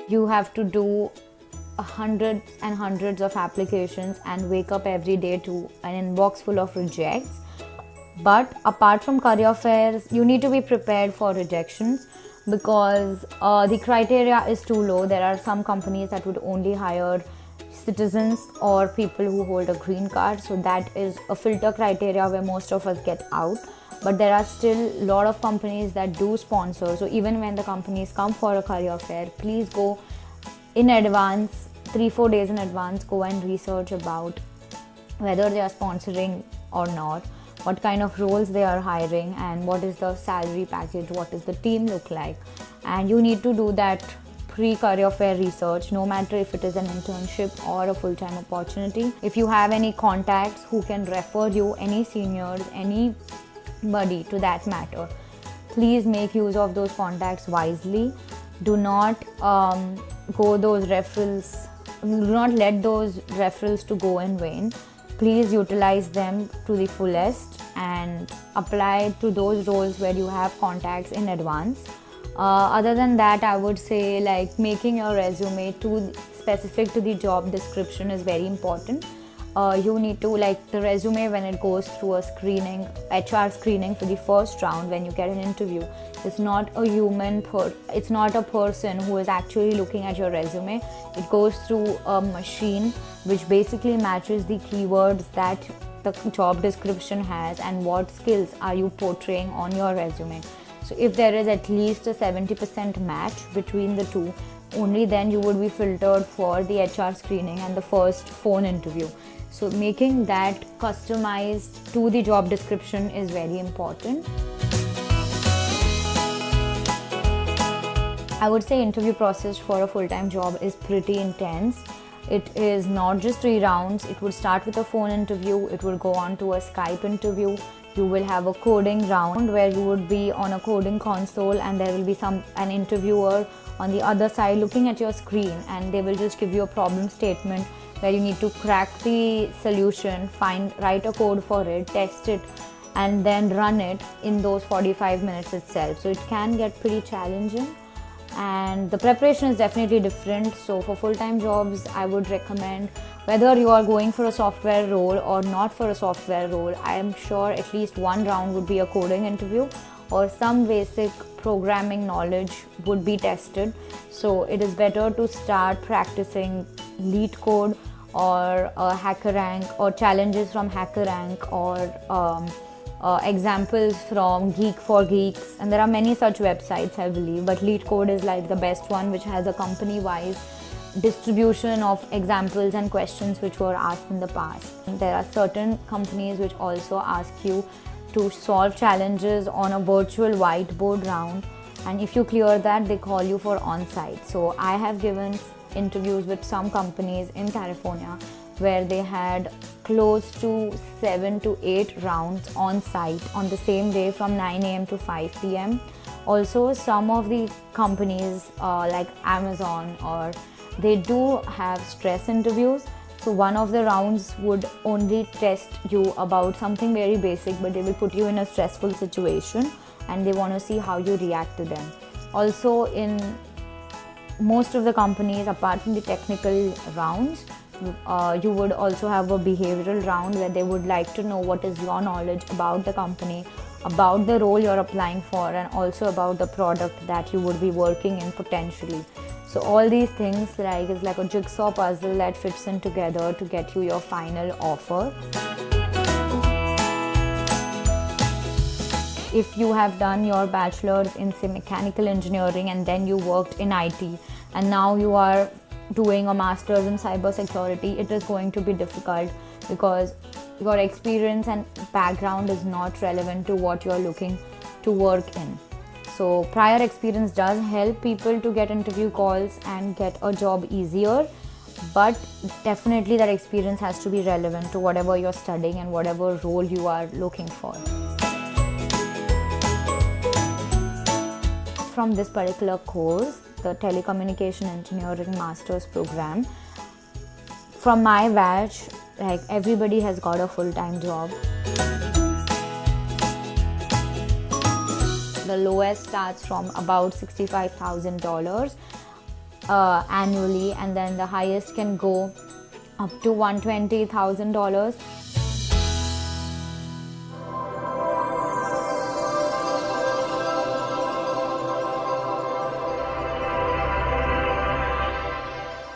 you have to do hundreds and hundreds of applications and wake up every day to an inbox full of rejects. But apart from career fairs, you need to be prepared for rejections because the criteria is too low. There are some companies that would only hire citizens or people who hold a green card, so that is a filter criteria where most of us get out. But there are still a lot of companies that do sponsor, so even when the companies come for a career fair, please go in advance, 3-4 days in advance. Go and research about whether they are sponsoring or not, what kind of roles they are hiring, and what is the salary package, what does the team look like. And you need to do that pre-career fair research, no matter if it is an internship or a full-time opportunity. If you have any contacts who can refer you, any seniors, anybody to that matter, please make use of those contacts wisely. Do not do not let those referrals to go in vain. Please utilize them to the fullest and apply to those roles where you have contacts in advance. Other than that, I would say like making your resume too specific to the job description is very important. You need to, like, the resume when it goes through a screening, HR screening for the first round when you get an interview, it's not a it's not a person who is actually looking at your resume. It goes through a machine which basically matches the keywords that the job description has and what skills are you portraying on your resume. So if there is at least a 70% match between the two, only then you would be filtered for the HR screening and the first phone interview. So making that customized to the job description is very important. I would say interview process for a full-time job is pretty intense. It is not just 3 rounds. It would start with a phone interview. It would go on to a Skype interview. You will have a coding round where you would be on a coding console and there will be an interviewer on the other side looking at your screen, and they will just give you a problem statement where you need to crack the solution, write a code for it, test it, and then run it in those 45 minutes itself. So it can get pretty challenging and the preparation is definitely different. So for full-time jobs, I would recommend, whether you are going for a software role or not for a software role, I am sure at least 1 round would be a coding interview or some basic programming knowledge would be tested. So it is better to start practicing lead code or HackerRank or challenges from HackerRank or examples from Geek for Geeks, and there are many such websites, I believe, but LeetCode is like the best one, which has a company-wise distribution of examples and questions which were asked in the past. And there are certain companies which also ask you to solve challenges on a virtual whiteboard round, and if you clear that, they call you for on-site. So I have given interviews with some companies in California where they had close to 7 to 8 rounds on site on the same day from 9 a.m. to 5 p.m. Also, some of the companies like Amazon, or they do have stress interviews. So one of the rounds would only test you about something very basic, but they will put you in a stressful situation and they want to see how you react to them. Also, in most of the companies, apart from the technical rounds, you would also have a behavioral round where they would like to know what is your knowledge about the company, about the role you're applying for, and also about the product that you would be working in potentially. So all these things is like a jigsaw puzzle that fits in together to get you your final offer. If you have done your bachelor's in, say, mechanical engineering and then you worked in IT and now you are doing a master's in cybersecurity, it is going to be difficult because your experience and background is not relevant to what you're looking to work in. So prior experience does help people to get interview calls and get a job easier, but definitely that experience has to be relevant to whatever you're studying and whatever role you are looking for. From this particular course, the Telecommunication Engineering Master's program, from my batch, like everybody has got a full-time job. The lowest starts from about $65,000 annually, and then the highest can go up to $120,000.